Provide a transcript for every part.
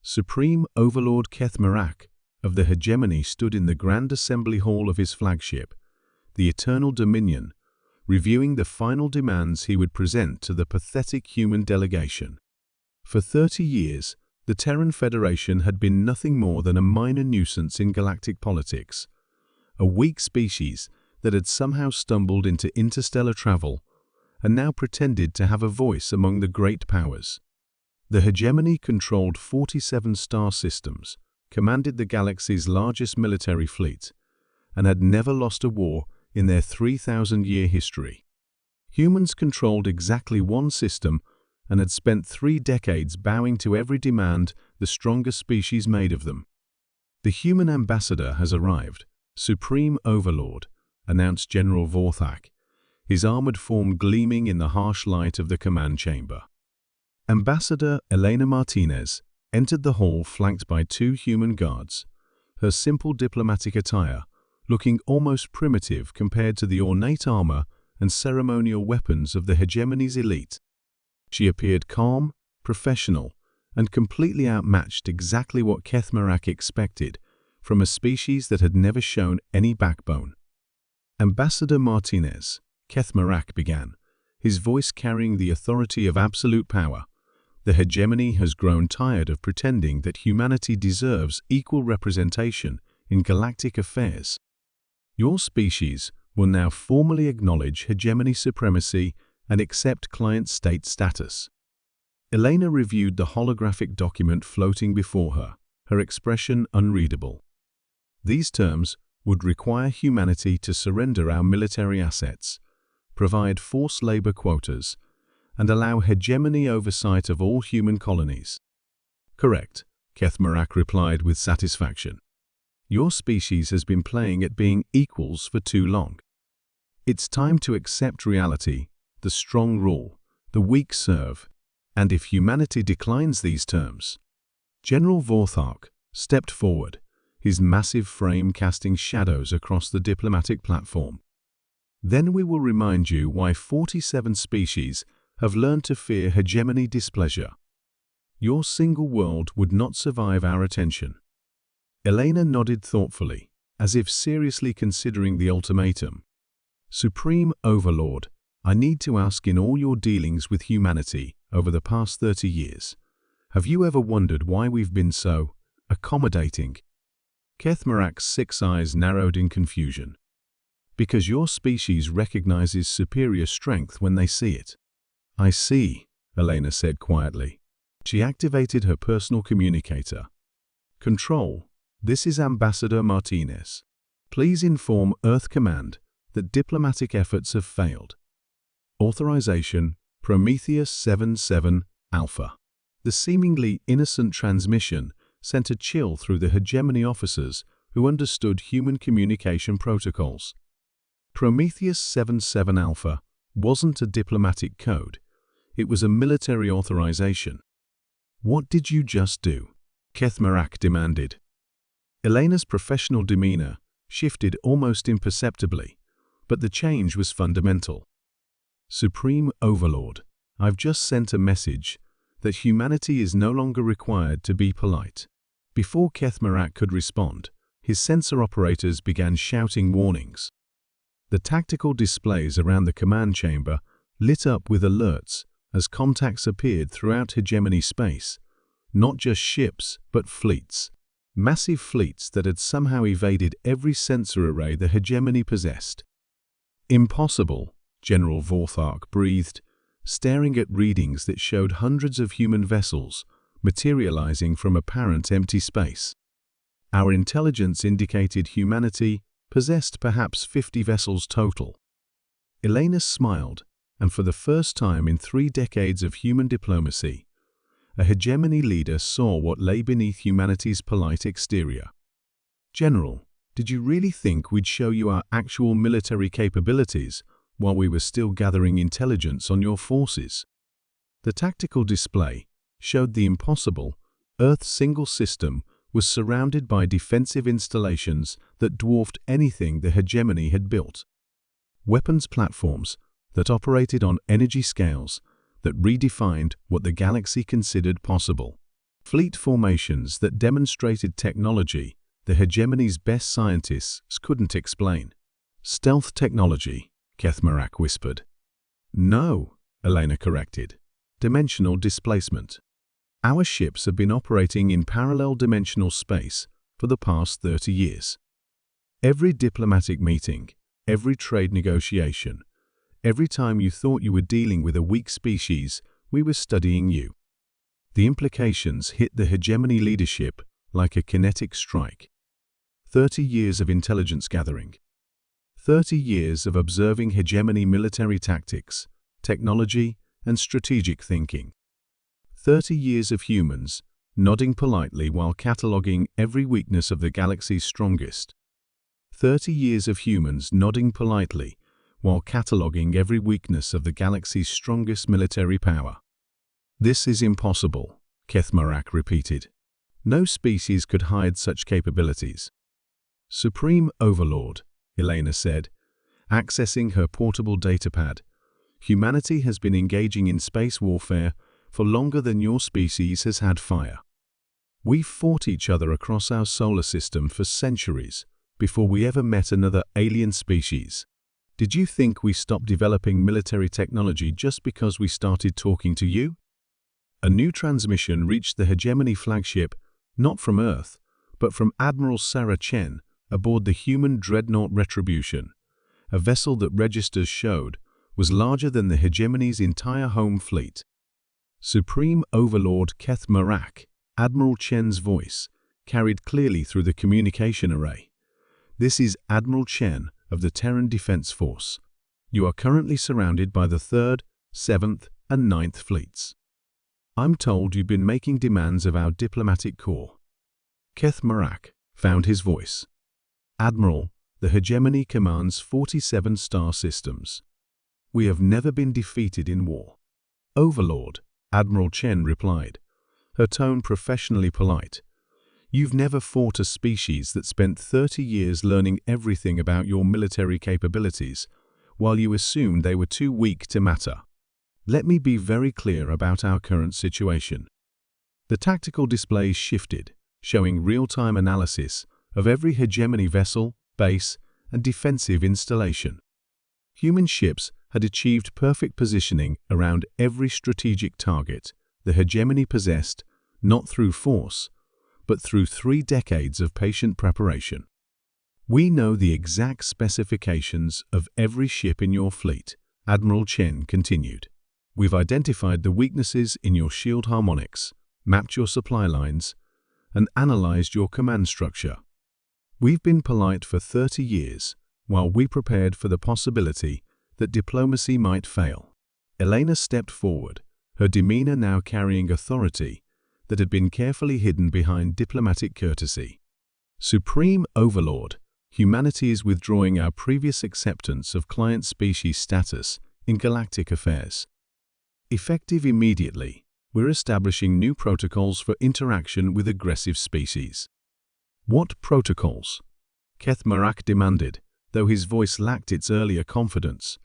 Supreme Overlord Keth Marak of the Hegemony stood in the Grand Assembly Hall of his flagship, the Eternal Dominion, reviewing the final demands he would present to the pathetic human delegation. For 30 years, the Terran Federation had been nothing more than a minor nuisance in galactic politics, a weak species that had somehow stumbled into interstellar travel and now pretended to have a voice among the great powers. The Hegemony controlled 47 star systems, commanded the galaxy's largest military fleet, and had never lost a war in their 3,000-year history. Humans controlled exactly one system and had spent 3 decades bowing to every demand the stronger species made of them. "The human ambassador has arrived, Supreme Overlord," announced General Vorthak, his armored form gleaming in the harsh light of the command chamber. Ambassador Elena Martinez entered the hall flanked by 2 human guards, her simple diplomatic attire looking almost primitive compared to the ornate armor and ceremonial weapons of the Hegemony's elite. She appeared calm, professional, and completely outmatched, exactly what Keth Marak expected from a species that had never shown any backbone. "Ambassador Martinez," Keth Marak began, his voice carrying the authority of absolute power, "the Hegemony has grown tired of pretending that humanity deserves equal representation in galactic affairs. Your species will now formally acknowledge Hegemony supremacy and accept client state status." Elena reviewed the holographic document floating before her, her expression unreadable. "These terms would require humanity to surrender our military assets, provide forced labor quotas, and allow Hegemony oversight of all human colonies." "Correct," Keth Marak replied with satisfaction. "Your species has been playing at being equals for too long. It's time to accept reality. The strong rule, the weak serve, and if humanity declines these terms..." General Vorthak stepped forward, his massive frame casting shadows across the diplomatic platform. "Then we will remind you why 47 species have learned to fear Hegemony displeasure. Your single world would not survive our attention." Elena nodded thoughtfully, as if seriously considering the ultimatum. "Supreme Overlord, I need to ask, in all your dealings with humanity over the past 30 years, have you ever wondered why we've been so accommodating?" Keth Marak's 6 eyes narrowed in confusion. "Because your species recognizes superior strength when they see it." "I see," Elena said quietly. She activated her personal communicator. "Control, this is Ambassador Martinez. Please inform Earth Command that diplomatic efforts have failed. Authorization, Prometheus 77 Alpha." The seemingly innocent transmission sent a chill through the Hegemony officers who understood human communication protocols. Prometheus 77 Alpha wasn't a diplomatic code. It was a military authorization. "What did you just do?" Keth Marak demanded. Elena's professional demeanor shifted almost imperceptibly, but the change was fundamental. "Supreme Overlord, I've just sent a message that humanity is no longer required to be polite." Before Keth Marak could respond, his sensor operators began shouting warnings. The tactical displays around the command chamber lit up with alerts as contacts appeared throughout Hegemony space, not just ships, but fleets. Massive fleets that had somehow evaded every sensor array the Hegemony possessed. "Impossible," General Vorthak breathed, staring at readings that showed hundreds of human vessels materializing from apparent empty space. "Our intelligence indicated humanity possessed perhaps 50 vessels total." Elena smiled, and for the first time in 3 decades of human diplomacy, a Hegemony leader saw what lay beneath humanity's polite exterior. "General, did you really think we'd show you our actual military capabilities while we were still gathering intelligence on your forces?" The tactical display showed the impossible. Earth's single system was surrounded by defensive installations that dwarfed anything the Hegemony had built. Weapons platforms that operated on energy scales that redefined what the galaxy considered possible. Fleet formations that demonstrated technology the Hegemony's best scientists couldn't explain. Stealth technology, Kethmarak whispered. No, Elena corrected. Dimensional displacement. Our ships have been operating in parallel dimensional space for the past 30 years. Every diplomatic meeting, every trade negotiation, every time you thought you were dealing with a weak species, we were studying you. The implications hit the Hegemony leadership like a kinetic strike. 30 years of intelligence gathering. 30 years of observing Hegemony military tactics, technology, and strategic thinking. 30 years of humans nodding politely while cataloging every weakness of the galaxy's strongest. 30 years of humans nodding politely while cataloging every weakness of the galaxy's strongest military power. This is impossible, Kethmarak repeated. No species could hide such capabilities. Supreme Overlord, Elena said, accessing her portable datapad. Humanity has been engaging in space warfare for longer than your species has had fire. We've fought each other across our solar system for centuries before we ever met another alien species. Did you think we stopped developing military technology just because we started talking to you? A new transmission reached the Hegemony flagship, not from Earth, but from Admiral Chen aboard the human dreadnought Retribution. A vessel that registers showed was larger than the Hegemony's entire home fleet. Supreme Overlord Kethmarak, Admiral Chen's voice, carried clearly through the communication array. This is Admiral Chen of the Terran Defense Force. You are currently surrounded by the 3rd, 7th, and 9th fleets. I'm told you've been making demands of our diplomatic corps. Kethmarak found his voice. Admiral, the Hegemony commands 47 star systems. We have never been defeated in war. Overlord, Admiral Chen replied, her tone professionally polite. You've never fought a species that spent 30 years learning everything about your military capabilities, while you assumed they were too weak to matter. Let me be very clear about our current situation. The tactical displays shifted, showing real-time analysis of every Hegemony vessel, base, and defensive installation. Human ships had achieved perfect positioning around every strategic target the Hegemony possessed, not through force, but through 3 decades of patient preparation. We know the exact specifications of every ship in your fleet, Admiral Chen continued. We've identified the weaknesses in your shield harmonics, mapped your supply lines, and analyzed your command structure. We've been polite for 30 years, while we prepared for the possibility that diplomacy might fail. Elena stepped forward, her demeanor now carrying authority that had been carefully hidden behind diplomatic courtesy. Supreme Overlord, humanity is withdrawing our previous acceptance of client species status in galactic affairs. Effective immediately, we're establishing new protocols for interaction with aggressive species. What protocols? Kethmarak demanded, though his voice lacked its earlier confidence.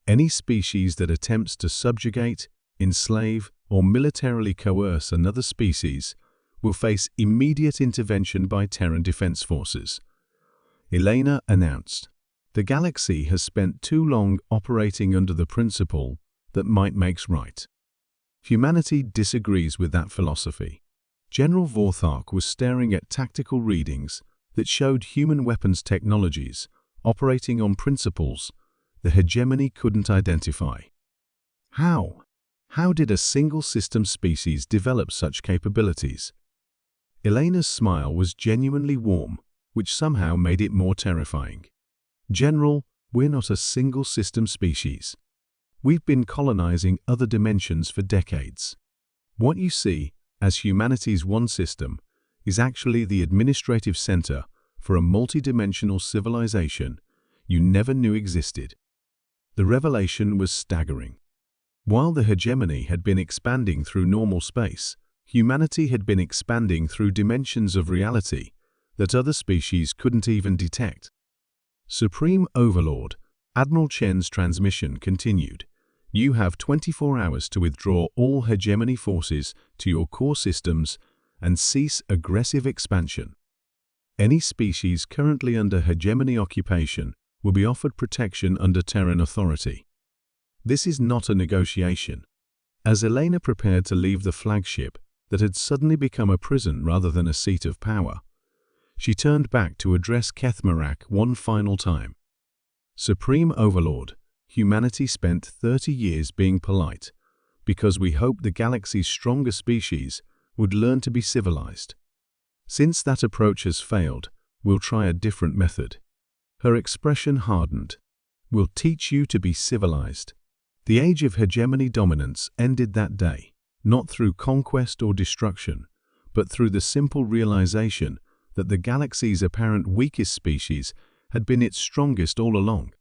Any species that attempts to subjugate, enslave, or militarily coerce another species will face immediate intervention by Terran Defense Forces. Elena announced. The galaxy has spent too long operating under the principle that might makes right. Humanity disagrees with that philosophy. General Vorthark was staring at tactical readings that showed human weapons technologies operating on principles the Hegemony couldn't identify. How? How did a single system species develop such capabilities? Elena's smile was genuinely warm, which somehow made it more terrifying. General, we're not a single system species. We've been colonizing other dimensions for decades. What you see as humanity's one system is actually the administrative center for a multidimensional civilization you never knew existed. The revelation was staggering. While the Hegemony had been expanding through normal space, humanity had been expanding through dimensions of reality that other species couldn't even detect. Supreme Overlord, Admiral Chen's transmission continued. You have 24 hours to withdraw all hegemony forces to your core systems and cease aggressive expansion. Any species currently under hegemony occupation will be offered protection under Terran authority. This is not a negotiation. As Elena prepared to leave the flagship that had suddenly become a prison rather than a seat of power, she turned back to address Kethmarak one final time. Supreme Overlord, humanity spent 30 years being polite because we hoped the galaxy's stronger species would learn to be civilized. Since that approach has failed, we'll try a different method. Her expression hardened. We'll teach you to be civilized. The age of hegemony dominance ended that day, not through conquest or destruction, but through the simple realization that the galaxy's apparent weakest species had been its strongest all along.